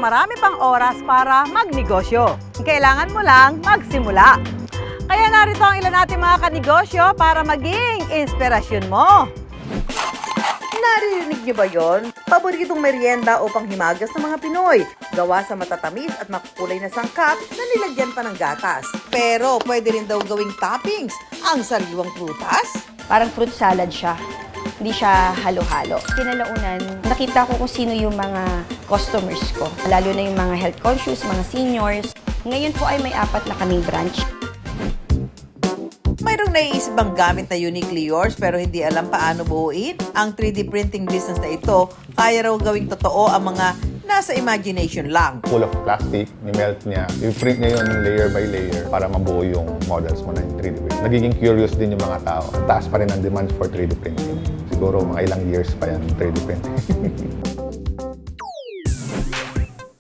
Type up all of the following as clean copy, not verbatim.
marami pang oras para magnegosyo. Kailangan mo lang magsimula. Kaya narito ang ilan nating mga kanegosyo para maging inspirasyon mo. Naririnig niyo ba yon? Paboritong merienda o panghimagas ng mga Pinoy. Gawa sa matatamis at makukulay na sangkap na nilagyan pa ng gatas. Pero pwede rin daw gawing toppings ang sariwang prutas. Parang fruit salad siya. Hindi siya halo-halo. Kinalaunan, nakita ko kung sino yung mga customers ko. Lalo na yung mga health conscious, mga seniors. Ngayon po ay may 4 na kaming branch. Mayroong naiisip bang gamit na uniquely yours pero hindi alam paano buuin? Ang 3D printing business na ito, kaya raw gawing totoo ang mga nasa imagination lang. Full of plastic, ni-melt niya. I-print niya yun layer by layer para mabuo yung models mo na yung 3D print. Nagiging curious din yung mga tao. Taas pa rin ang demand for 3D printing. Siguro mga ilang years pa yan 3D printing.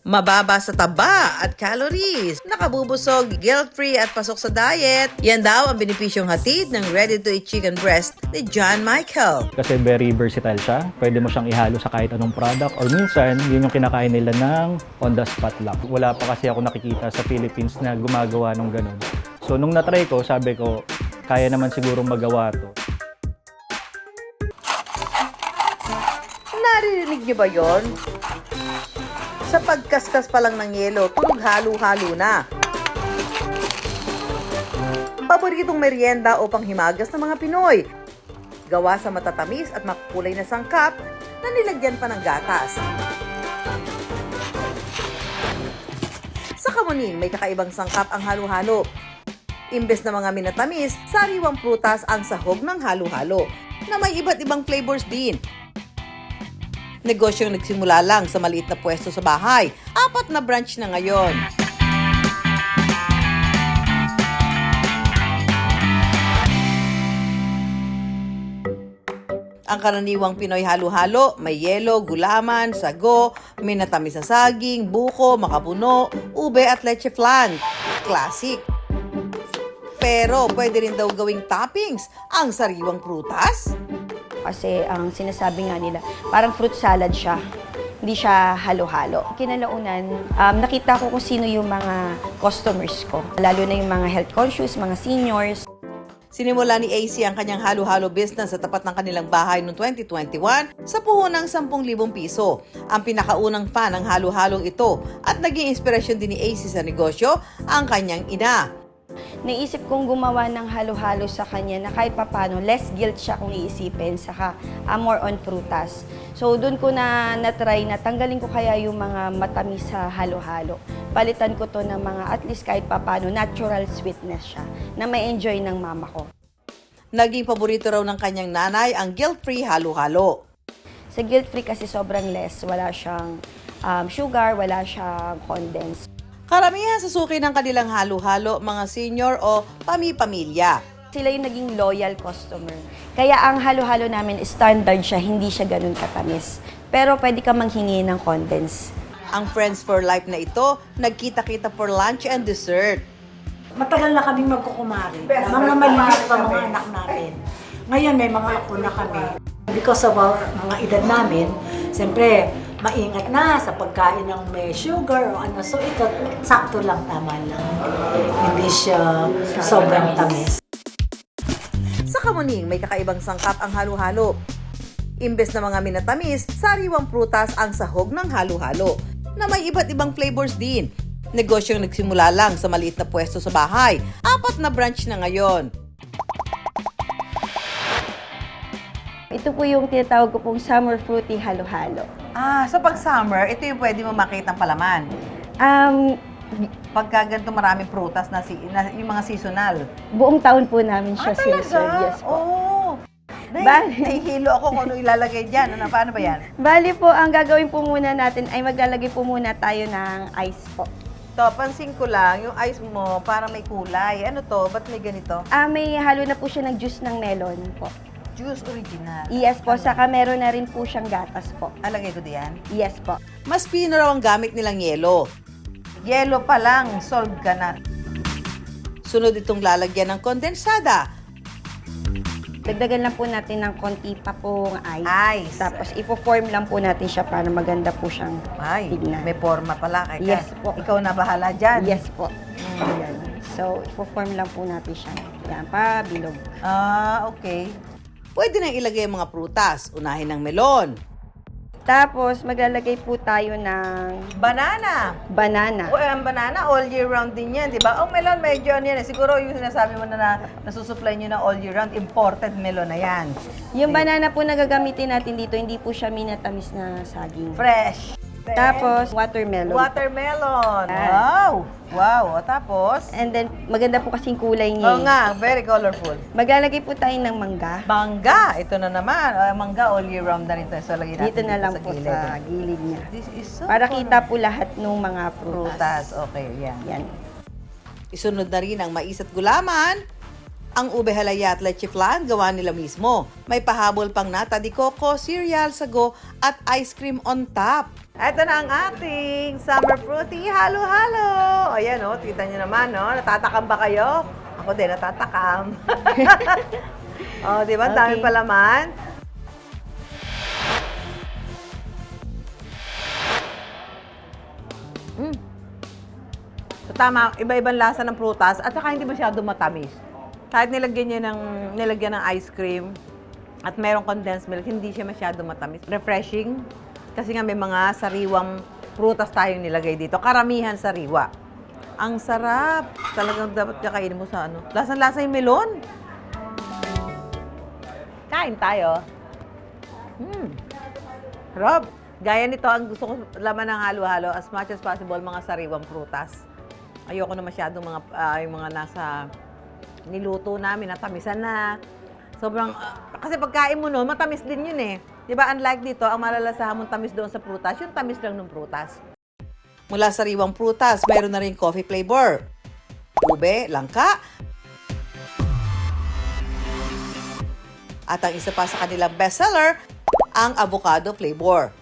Mababa sa taba at calories, nakabubusog, guilt-free at pasok sa diet. Yan daw ang benepisyong hatid ng ready-to-eat chicken breast ni John Michael. Kasi very versatile siya. Pwede mo siyang ihalo sa kahit anong product or minsan, yun yung kinakain nila ng on the spot lang. Wala pa kasi ako nakikita sa Philippines na gumagawa ng ganun. So nung natry ko, sabi ko, kaya naman siguro magawa to. Naririnig niyo ba yon? Sa pagkaskas pa lang ng yelo, tunog halo-halo na. Paboritong merienda o panghimagas ng mga Pinoy. Gawa sa matatamis at makukulay na sangkap na nilagyan pa ng gatas. Sa kamuning, may kakaibang sangkap ang halo-halo. Imbes na mga minatamis, sariwang prutas ang sahog ng halo-halo na may iba't ibang flavors din. Negosyong nagsimula lang sa maliit na pwesto sa bahay. 4 na branch na ngayon. Ang karaniwang Pinoy halo-halo, may yelo, gulaman, sago, minatamis na saging, buko, makapuno, ube at leche flan. Classic. Pero pwede rin daw gawing toppings ang sariwang prutas. Kasi ang sinasabi nga nila, parang fruit salad siya. Hindi siya halo-halo. Kinalaunan, nakita ko kung sino yung mga customers ko. Lalo na yung mga health conscious, mga seniors. Sinimula ni AC ang kanyang halo-halo business sa tapat ng kanilang bahay noong 2021 sa puhunang 10,000 piso. Ang pinakaunang fan ng halo-halong ito at naging inspirasyon din ni AC sa negosyo ang kanyang ina. Naisip kong gumawa ng halo-halo sa kanya na kahit papano, less guilt siya kung iisipin, saka more on prutas. So doon ko na-try na tanggalin ko kaya yung mga matamis sa halo-halo. Palitan ko to ng mga at least kahit papano, natural sweetness siya na may enjoy ng mama ko. Naging paborito raw ng kanyang nanay ang guilt-free halo-halo. Sa guilt-free kasi sobrang less, wala siyang sugar, wala siyang condensed. Karamihan sa suki ng kanilang halo-halo, mga senior o pamilya. Sila yung naging loyal customer. Kaya ang halo-halo namin, standard siya, hindi siya ganun katamis. Pero pwede ka manghingi ng condense. Ang Friends for Life na ito, nagkita-kita for lunch and dessert. Matagal na kaming magkukumari. Mga maliliit pa mga anak natin. Ngayon may mga apo na kami. Because of our mga edad namin, siyempre, maingat na sa pagkain ng may sugar o ano. So ito, sakto lang, tama lang. Hindi siya sobrang tamis. Sa kamuning, may kakaibang sangkap ang halo-halo. Imbes na mga minatamis, sariwang prutas ang sahog ng halo-halo na may iba't ibang flavors din. Negosyong nagsimula lang sa maliit na pwesto sa bahay. 4 na branch na ngayon. Ito po yung tinatawag ko pong summer fruity halo-halo. Sa pag-summer, ito yung pwede mo makitang palaman. Pagka ganito maraming prutas na yung mga seasonal. Buong taon po namin siya sinaserve. Yes po. Oo. Nahihilo ako kung ano ilalagay dyan. Paano ba yan? Bali po, ang gagawin po muna natin ay maglalagay po muna tayo ng ice po. To, pansin ko lang, yung ice mo parang may kulay. Ano to? Ba't may ganito? May halo na po siya ng juice ng melon po. Juice original. Yes po, saka meron na rin po siyang gatas po. Alagay ko diyan. Yes po. Mas pino raw ang gamit nilang yelo. Yelo pa lang, solved ka na. Sunod itong lalagyan ng kondensada. Dagdagan lang po natin ng konti pa pong ice. Ice. Tapos ifo-form lang po natin siya para maganda po siyang Ay, tignan. may forma pala. Kaya Yes po. Ikaw na bahala dyan. Yes po. Ayan. So, ifo-form lang po natin siya. Yan, pa bilog. Ah, okay. Pwede nang ilagay ang mga prutas. Unahin ng melon. Tapos, maglalagay po tayo ng Banana. banana. O, ang banana, all year round din yan, di ba? Ang melon, medyo ano yan. Siguro yung sinasabi mo na nasusupply nyo ng all year round, imported melon na yan. Yung banana po na gagamitin natin dito, hindi po siya minatamis na saging. Fresh. Tapos, watermelon. Watermelon. Yan. Wow. Wow. O, tapos? And then, maganda po kasing kulay niya. Oo nga, very colorful. Maglalagay po tayo ng mangga. Mangga. Ito na naman. Mangga, all year round na rin ito. So, lagyan natin Dito na lang sa po gilid. sa gilid niya. This is so Para fun. kita po lahat ng mga prutas. Prutas. Okay, yan. Yan. Isunod na rin ang mais at gulaman. Ang ube halaya at leche flan, gawa nila mismo. May pahabol pang nata de coco, cereal, sago, at ice cream on top. Ito na ang ating summer fruity halo-halo. Ayan o, kita nyo naman, no? Natatakam ba kayo? Ako din, natatakam. O, di ba? Ang dami Okay. palaman. So, tama, iba-ibang lasa ng prutas at saka hindi masyado matamis. Kahit nilagyan ng ice cream at merong condensed milk, hindi siya masyado matamis. Refreshing kasi nga may mga sariwang prutas tayong nilagay dito. Karamihan sariwa. Ang sarap. Talagang dapat kakainin mo sa ano. Lasang-lasa yung melon. Kain tayo. Rob, gaya nito, ang gusto ko laman ng halo-halo as much as possible mga sariwang prutas. Ayoko na masyadong yung mga nasa niluto namin, natamisan na. Sobrang, kasi pagkain mo noon, matamis din yun eh. Di ba? Unlike dito, ang malalasahan mong tamis doon sa prutas, yung tamis lang ng prutas. Mula sa sariwang prutas, mayroon na rin coffee flavor. Ube, langka. At ang isa pa sa kanilang bestseller, ang avocado flavor.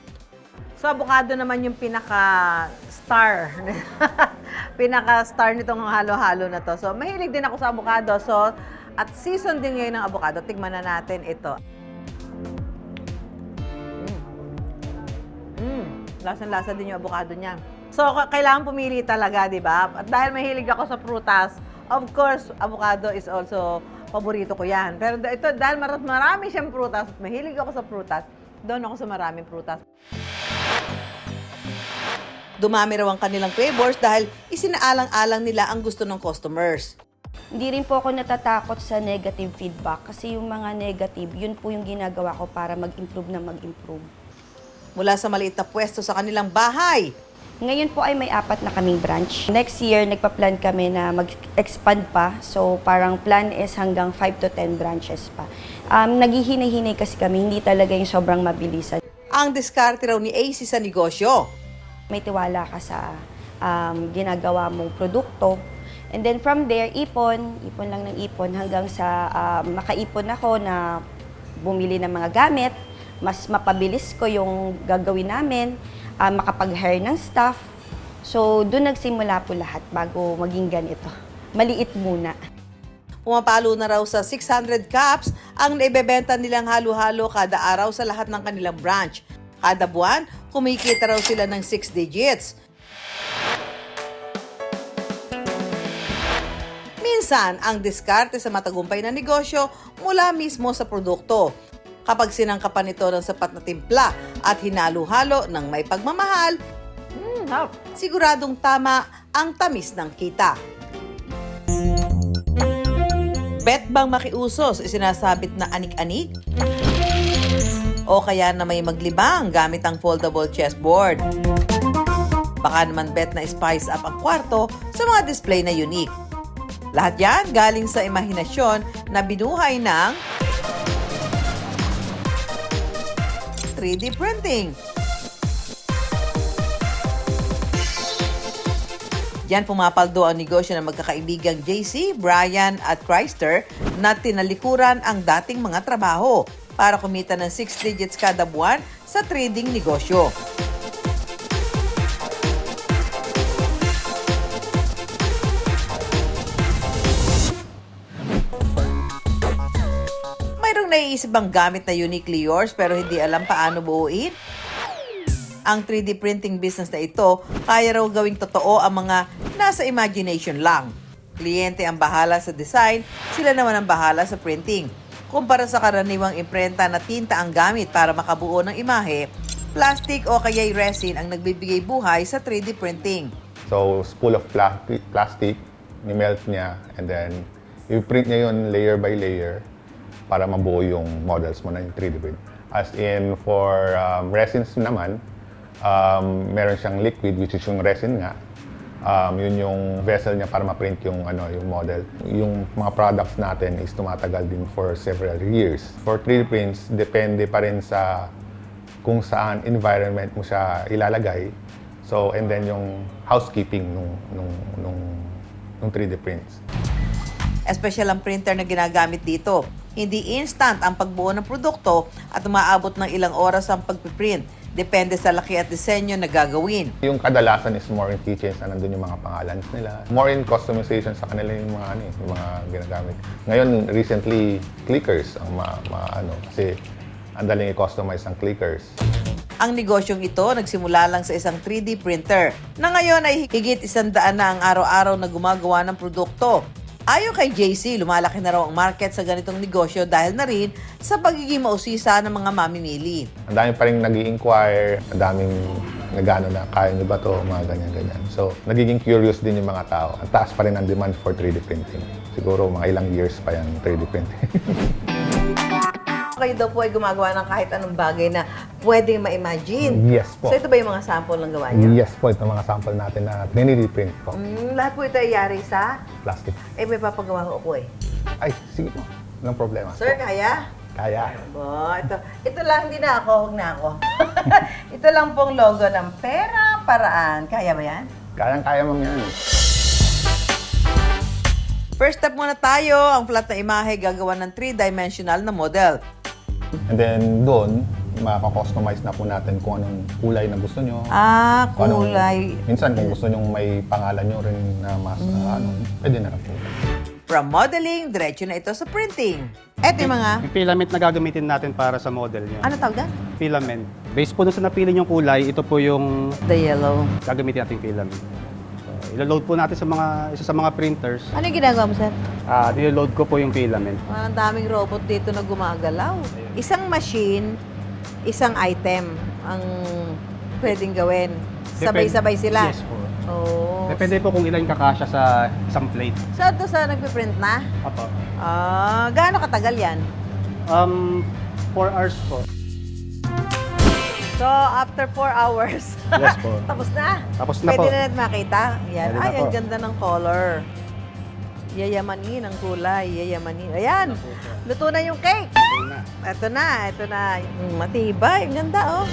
So, avocado naman yung pinaka-star. Pinaka-star nitong halo-halo na to. So, mahilig din ako sa avocado. So, at season din ngayon ng avocado. Tignan na natin ito. Lasang-lasa din yung avocado niya. So, kailangan pumili talaga, di ba? At dahil mahilig ako sa prutas, of course, avocado is also paborito ko yan. Pero ito, dahil marami siyang prutas at mahilig ako sa prutas, doon ako sa maraming prutas. Dumami raw ang kanilang flavors dahil isinaalang-alang nila ang gusto ng customers. Hindi rin po ako natatakot sa negative feedback kasi yung mga negative, yun po yung ginagawa ko para mag-improve na mag-improve. Mula sa maliit na pwesto sa kanilang bahay, Ngayon po ay may 4 na kaming branch. Next year, nagpa-plan kami na mag-expand pa. So, parang plan is hanggang 5 to 10 branches pa. Naghihinay-hinay kasi kami, hindi talaga yung sobrang mabilisan. ang diskarte raw ni AC sa negosyo. May tiwala ka sa ginagawa mong produkto. And then from there, ipon lang ng ipon hanggang sa makaipon ako na bumili ng mga gamit, mas mapabilis ko yung gagawin namin, makapag-hire ng staff. So, doon nagsimula po lahat bago maging ganito. Maliit muna. Pumapalo na raw sa 600 cups ang naibebenta nilang halo-halo kada araw sa lahat ng kanilang branch. Kada buwan, kumikita raw sila ng 6 digits. Minsan, ang diskarte sa matagumpay na negosyo mula mismo sa produkto. Kapag sinangkapan ito ng sapat na timpla at hinalo-halo ng may pagmamahal, siguradong tama ang tamis ng kita. Bet bang makiusos isinasabit na anik-anik? O kaya na may maglibang gamit ang foldable chessboard? Baka naman bet na spice up ang kwarto sa mga display na unique. Lahat yan galing sa imahinasyon na binuhay ng 3D printing. Diyan pumapaldo ang negosyo ng magkakaibigang JC, Brian at Chrysler na tinalikuran ang dating mga trabaho para kumita ng 6 digits kada buwan sa trading negosyo. Mayroong naiisip bang gamit na uniquely yours pero hindi alam paano buuin? Ang 3D printing business na ito, kaya raw gawing totoo ang mga nasa imagination lang. Kliyente ang bahala sa design, sila naman ang bahala sa printing. Kumpara sa karaniwang imprenta na tinta ang gamit para makabuo ng imahe, plastic o kaya'y resin ang nagbibigay buhay sa 3D printing. So, spool of plastic, ni-melt niya, and then i-print niya yun layer by layer para mabuo yung models mo na yung 3D print. As in, for resins naman, meron siyang liquid, which is yung resin nga. Yun yung vessel niya para ma-print yung, yung model. Yung mga products natin is tumatagal din for several years. For 3D prints, depende pa rin sa kung saan environment mo siya ilalagay. So, and then yung housekeeping nung 3D prints. Espesyal ang printer na ginagamit dito. Hindi instant ang pagbuo ng produkto at umaabot ng ilang oras ang pagpiprint. Depende sa laki at disenyo na gagawin. Yung kadalasan is more in keychains na nandun yung mga pangalan nila. More in customization sa kanila yung mga ginagamit. Ngayon, recently, clickers ang kasi ang daling i-customize ang clickers. Ang negosyong ito nagsimula lang sa isang 3D printer na ngayon ay higit 100 na ang araw-araw na gumagawa ng produkto. Ayon kay JC, lumalaki na raw ang market sa ganitong negosyo dahil na rin sa pagiging mausisa ng mga mamimili. Ang dami pa rin nag-i-inquire, ang daming nagano na, kaya nyo ba to, mga ganyan-ganyan. So, nagiging curious din yung mga tao. Ang taas pa rin ang demand for 3D printing. Siguro mga ilang years pa yan 3D printing. Kayo daw po ay gumagawa ng kahit anong bagay na pwedeng ma-imagine. Yes po. So ito ba yung mga sample ng gawa niyo? Yes po, ito mga sample natin na 3D print po. Lahat po ito ay yari sa? Plastic. May papagawa ko po eh. Ay, sige po. Walang problema. Sir, kaya? Kaya. Ito lang, hindi na ako, huwag na ako. Ito lang pong logo ng Pera Paraan. Kaya ba yan? Kayang-kaya mo yan. First step muna tayo, ang flat na imahe gagawa ng 3-dimensional na model. And then doon, maka-customize na po natin kung anong kulay na gusto nyo. Kulay. Minsan kung gusto nyo may pangalan nyo rin na mas pwede na rin po. From modeling, diretso na ito sa printing. Ito yung mga, Yung filament na gagamitin natin para sa model niya. ano tawag yan? Filament. Based po doon sa napili yung kulay, ito po yung The yellow. gagamitin nating filament. So, ilo-load po natin sa isa sa mga printers. Ano yung ginagawa mo, sir? Nilo-load ko po yung filament. Ang daming robot dito na gumagalaw. Isang machine, isang item ang pwedeng gawin. Sabay-sabay sila. Yes po. Oh. Depende po kung ilan kakasya sa isang plate. So, ito sa nagpiprint na? Apo. Gaano katagal yan? 4 hours po. So, after 4 hours, Yes po. tapos na? Tapos na Pwede po. na natin makita? Yan. Pwede na Ay, ang po. ganda ng color. Yayamanin ang kulay. Yayamanin. Ayan. Luto na yung cake. Ito na. Matibay. Ang ganda, oh.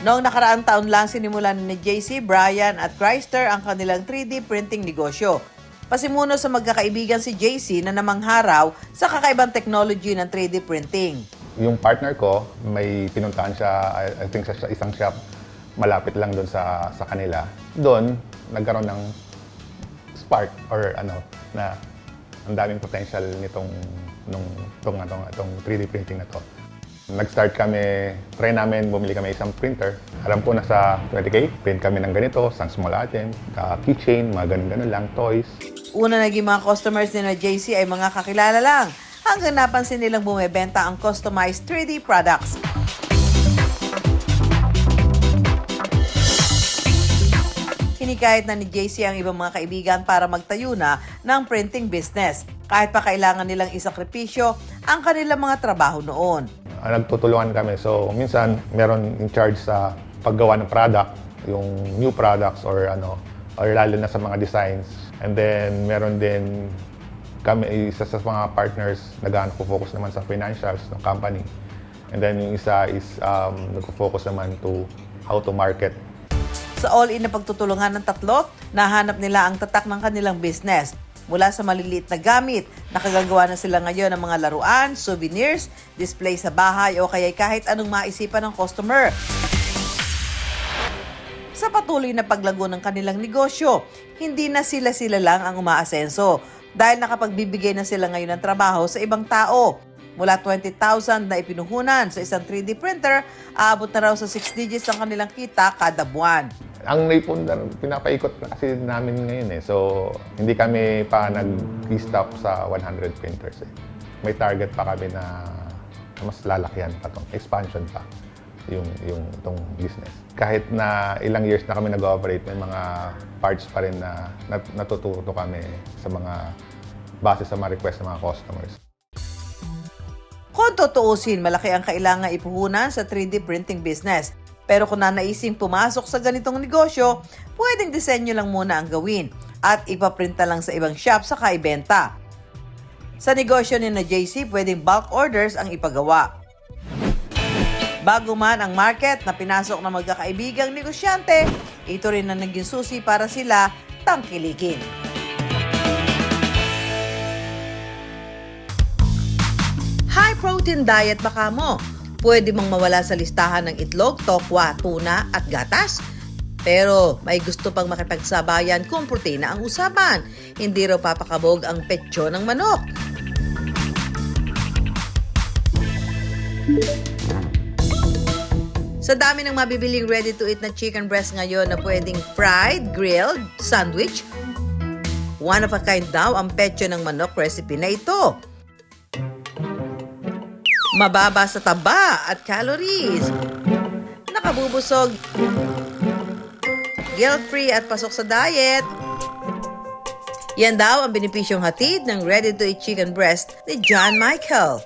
Noong nakaraang taon lang sinimulan ni JC, Brian at Chrysler ang kanilang 3D printing negosyo. Pasimuno sa magkakaibigan si JC na namangharaw sa kakaibang technology ng 3D printing. Yung partner ko, may pinuntahan siya, I think sa isang shop, malapit lang doon sa kanila. Doon, nagkaroon ng spark or na ang daming potential nitong 3D printing na to. Nag-start kami, try namin, bumili kami isang printer. Alam ko nasa 20K, print kami ng ganito, isang small item, keychain, mga ganun-ganun lang, toys. Una naging mga customers ni na JC ay mga kakilala lang hanggang napansin nilang bumebenta ang customized 3D products. Hinikayat na ni JC ang ibang mga kaibigan para magtayo na ng printing business. Kahit pa kailangan nilang isakripisyo ang kanilang mga trabaho noon. Nagtutulungan kami. So, minsan, meron in charge sa paggawa ng product, yung new products or lalo na sa mga designs. And then, meron din kami, isa sa mga partners, nag-focus naman sa financials ng company. And then, yung isa is nag-focus naman to how to market. Sa all-in na pagtutulungan ng tatlo, nahanap nila ang tatak ng kanilang business. Mula sa maliliit na gamit, nakagagawa na sila ngayon ng mga laruan, souvenirs, display sa bahay o kaya kahit anong maisipan ng customer. sa patuloy na paglago ng kanilang negosyo. Hindi na sila lang ang umaasenso dahil nakapagbibigay na sila ngayon ng trabaho sa ibang tao. Mula 20,000 na ipinuhunan sa isang 3D printer, aabot na raw sa 6 digits ang kanilang kita kada buwan. Ang naipundar, pinapaikot na kasi namin ngayon eh. So, hindi kami pa nag-stop sa 100 printers eh. May target pa kami na mas lalakyan pa itong expansion pa yung itong business. Kahit na ilang years na kami nag-operate, may mga parts pa rin na natututo kami sa mga base sa mga request ng mga customers. Kung tutuusin, malaki ang kailangan ipuhunan sa 3D printing business. Pero kung nanaising pumasok sa ganitong negosyo, pwedeng disenyo lang muna ang gawin at ipaprinta lang sa ibang shop saka ibenta. Sa negosyo ni na JC, pwedeng bulk orders ang ipagawa. Bago man ang market na pinasok ng magkakaibigang negosyante, ito rin ang naging susi para sila tangkilikin. High protein diet baka mo. Pwede mong mawala sa listahan ng itlog, tokwa, tuna at gatas. Pero may gusto pang makipagsabayan kung protina ang usapan. Hindi raw papakabog ang petso ng manok. Sa dami ng mabibiling ready-to-eat na chicken breast ngayon na pwedeng fried, grilled, sandwich, one of a kind daw ang petso ng manok recipe na ito. Mababa sa taba at calories. Nakabubusog, guilt-free at pasok sa diet. Yan daw ang benepisyong hatid ng ready-to-eat chicken breast ni John Michael.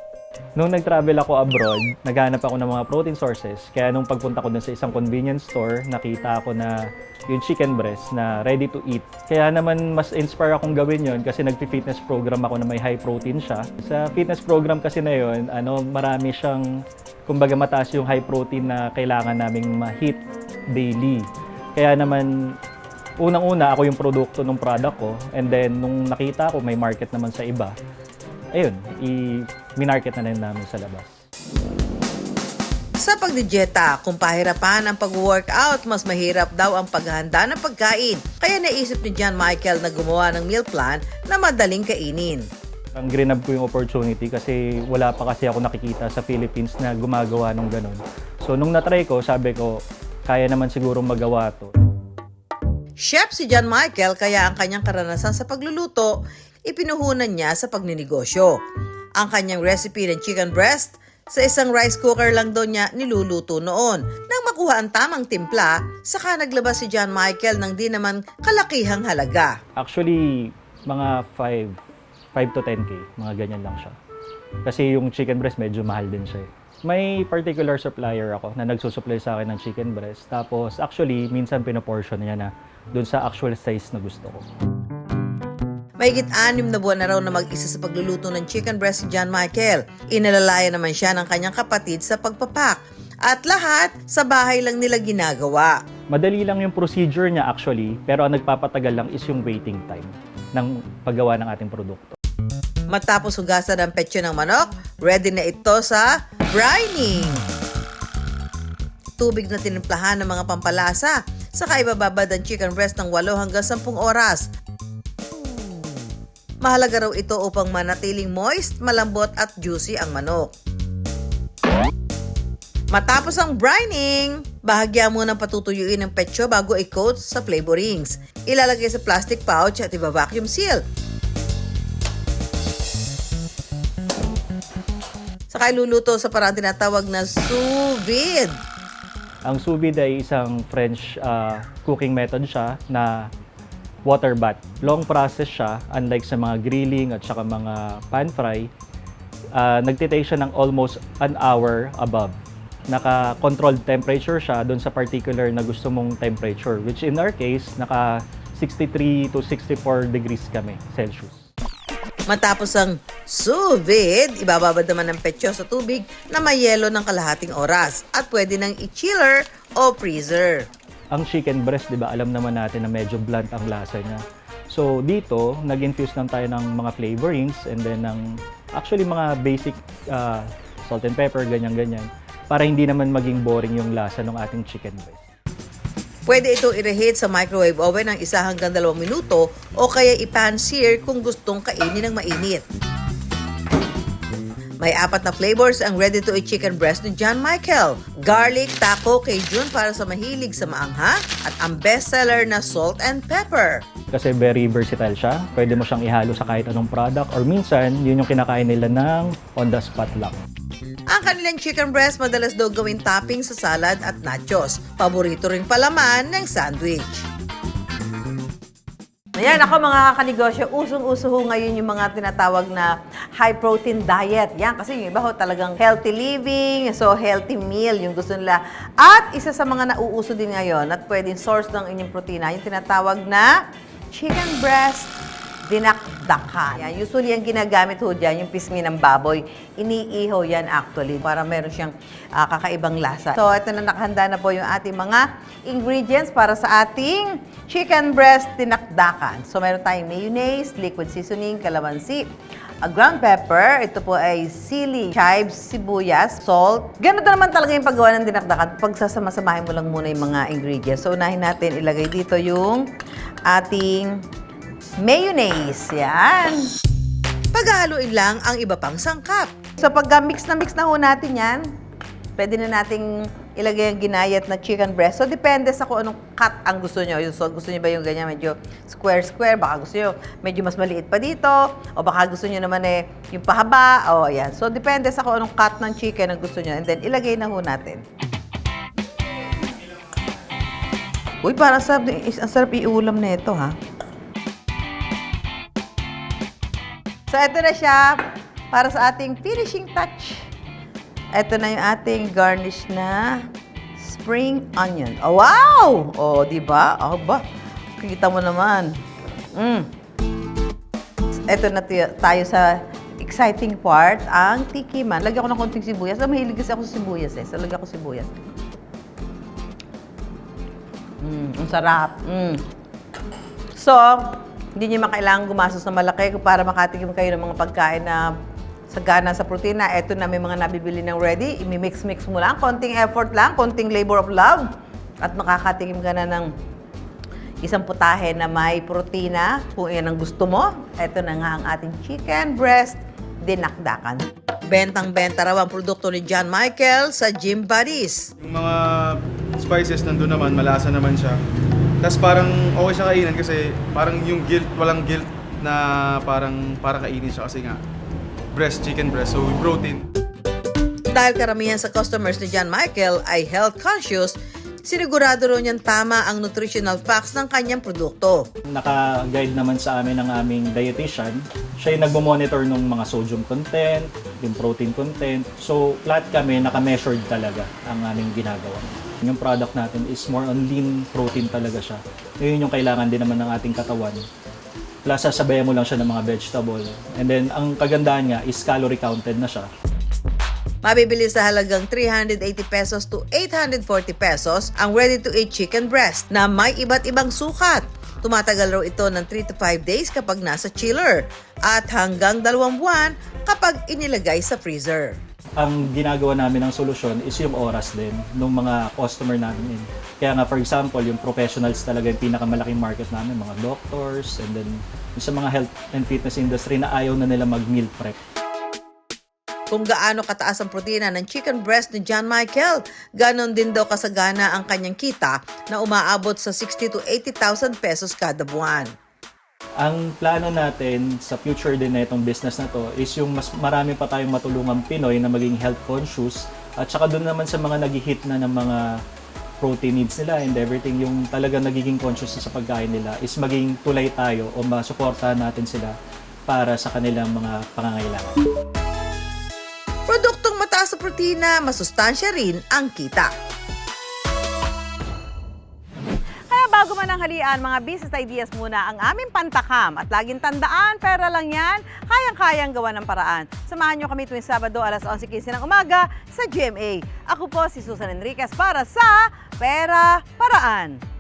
Nung nag-travel ako abroad, naghanap ako ng mga protein sources. Kaya nung pagpunta ko dun sa isang convenience store, nakita ako na yung chicken breast na ready to eat. Kaya naman mas inspire akong gawin yon kasi nagpi-fitness program ako na may high protein siya. Sa fitness program kasi na yon, marami siyang, kumbaga mataas yung high protein na kailangan naming ma-hit daily. Kaya naman, unang-una ako yung produkto ng product ko, and then nung nakita ko may market naman sa iba, ayun, minarket na rin namin sa labas. Sa pagdidieta, kung pahirapan ang pag-workout, mas mahirap daw ang paghahanda ng pagkain. Kaya naisip ni John Michael na gumawa ng meal plan na madaling kainin. Ang grinab ko yung opportunity kasi wala pa kasi ako nakikita sa Philippines na gumagawa ng ganun. So nung natry ko, sabi ko, kaya naman siguro magawa to. Chef si John Michael, kaya ang kanyang karanasan sa pagluluto, ipinuhunan niya sa pagninegosyo. Ang kanyang recipe ng chicken breast, sa isang rice cooker lang daw niya niluluto noon. Nang makuha ang tamang timpla, saka naglabas si John Michael ng di naman kalakihang halaga. Actually, mga 5 to 10K, mga ganyan lang siya. Kasi yung chicken breast medyo mahal din siya. May particular supplier ako na nagsusupply sa akin ng chicken breast. Tapos actually, minsan pinoportion niya na dun sa actual size na gusto ko. Mahigit 6 na buwan na raw na mag-isa sa pagluluto ng chicken breast si John Michael. Inalalaya naman siya ng kanyang kapatid sa pagpapak. At lahat sa bahay lang nila ginagawa. Madali lang yung procedure niya actually, pero ang nagpapatagal lang is yung waiting time ng paggawa ng ating produkto. Matapos hugasan ang petso ng manok, ready na ito sa brining. Tubig na tinimplahan ng mga pampalasa, saka ibababad ang chicken breast ng 8 hanggang 10 oras. Mahalaga raw ito upang manatiling moist, malambot at juicy ang manok. Matapos ang brining, bahagya munang patutuyuin ang petso bago i-coat sa flavorings. Ilalagay sa plastic pouch at iba-vacuum seal. Saka iluluto sa parang tinatawag na sous vide. Ang sous vide ay isang French cooking method siya na water bath. Long process siya, unlike sa mga grilling at saka mga pan fry. Nagtitake siya ng almost an hour above. Naka-controlled temperature siya doon sa particular na gusto mong temperature, which in our case, naka 63 to 64 degrees kami Celsius. Matapos ang sous vide, ibababad naman ng petso sa tubig na may yelo ng kalahating oras at pwede nang i-chiller o freezer. Ang chicken breast, di ba, alam naman natin na medyo blunt ang lasa niya. So dito, nag-infuse lang tayo ng mga flavorings and then actually mga basic salt and pepper, ganyan-ganyan, para hindi naman maging boring yung lasa ng ating chicken breast. Pwede itong i-reheat sa microwave oven ng 1 hanggang 2 minuto o kaya i-pan sear kung gustong kainin ng mainit. May 4 na flavors ang ready-to-eat chicken breast ni John Michael. Garlic, taco, Cajun para sa mahilig sa maangha at ang bestseller na salt and pepper. Kasi very versatile siya. Pwede mo siyang ihalo sa kahit anong product or minsan, yun yung kinakain nila ng on-the-spot lang. Ang kanilang chicken breast madalas daw gawing topping sa salad at nachos. Paborito rin palaman ng sandwich. Ayan, ako mga kanegosyo, usong-uso ho ngayon yung mga tinatawag na high-protein diet. Yan, kasi yung iba ho talagang healthy living, so healthy meal yung gusto nila. At isa sa mga nauuso din ngayon at pwedeng source ng inyong protina, yung tinatawag na chicken breast dinakdakan. Yan, usually ang ginagamit ho dyan, yung pisngi ng baboy, iniihaw yan actually para meron siyang kakaibang lasa. So ito na, nakahanda na po yung ating mga ingredients para sa ating chicken breast dinakdakan. So meron tayong mayonnaise, liquid seasoning, calamansi, ground pepper, ito po ay sili, chives, sibuyas, salt. Ganito naman talaga yung paggawa ng dinakdakan. Pagsasama-samahin mo lang muna yung mga ingredients. So unahin natin ilagay dito yung ating mayonnaise. Yan. Paghahaluin lang ang iba pang sangkap. So pag mix na ho natin yan, pwede na nating ilagay ang ginayat na chicken breast. So depende sa kung anong cut ang gusto nyo. So gusto nyo ba yung ganyan medyo square-square? Baka gusto nyo medyo mas maliit pa dito. O baka gusto nyo naman yung pahaba. O yan. So depende sa kung anong cut ng chicken ang gusto nyo. And then ilagay na ho natin. Uy, parang ang sarap iulam na ito, ha? So, ito na siya para sa ating finishing touch. Ito na yung ating garnish na spring onion. Oh, wow! Oh, di ba? Oh, ba? Kita mo naman. Ito na tayo sa exciting part, ang tikiman. Lagyan ko ng konting sibuyas. Mahilig kasi ako sa sibuyas eh. So, lagyan ko sibuyas. Ang sarap. So, hindi nyo makailangan gumastos na malaki para makatikim kayo ng mga pagkain na sagana sa protina. Ito na, may mga nabibili ng ready. I-mix-mix mo lang. Konting effort lang, konting labor of love. At makakatikim ka na ng isang putahe na may protina. Kung yan ang gusto mo, ito na nga ang ating chicken breast dinakdakan. Bentang-benta raw ang produkto ni John Michael sa Gym Buddies. Yung mga spices nandun naman, malasa naman siya. Tapos parang okay siya kainin kasi parang yung guilt, walang guilt na parang kainin siya kasi nga chicken breast, so protein. Dahil karamihan sa customers ni John Michael ay health conscious, sinigurado rin niyang tama ang nutritional facts ng kanyang produkto. Naka-guide naman sa amin ng aming dietitian. Siya yung nagmo-monitor ng mga sodium content, yung protein content. So, lahat kami naka-measured talaga ang aming ginagawa. Yung product natin is more on lean protein talaga siya. Yun yung kailangan din naman ng ating katawan. Plus, sasabayan mo lang siya ng mga vegetable. And then, ang kagandahan nga is calorie counted na siya. Mabibili sa halagang 380 pesos to 840 pesos ang ready-to-eat chicken breast na may iba't ibang sukat. Tumatagal raw ito ng 3 to 5 days kapag nasa chiller at hanggang 2 buwan kapag inilagay sa freezer. Ang ginagawa namin ng solusyon is yung oras din ng mga customer namin. Kaya nga, for example, yung professionals talaga yung pinakamalaking market namin, mga doctors, and then yung sa mga health and fitness industry na ayaw na nila mag-meal prep. Kung gaano kataas ang protina ng chicken breast ni John Michael, ganon din daw kasagana ang kanyang kita na umaabot sa 60 to 80,000 pesos kada buwan. Ang plano natin sa future din na itong business na to is yung mas marami pa tayong matulungang Pinoy na maging health conscious at saka doon naman sa mga nag-hit na ng mga protein needs nila and everything, yung talaga nagiging conscious sa pagkain nila is maging tulay tayo o masuportahan natin sila para sa kanilang mga pangangailangan. Produktong mataas sa protina, masustansya rin ang kita. Kaya bago man ang halian, mga business ideas muna ang aming pantakam. At laging tandaan, pera lang yan, kayang-kayang gawa ng paraan. Samahan nyo kami tuwing Sabado alas 11:15 ng umaga sa GMA. Ako po si Susan Enriquez para sa Pera Paraan.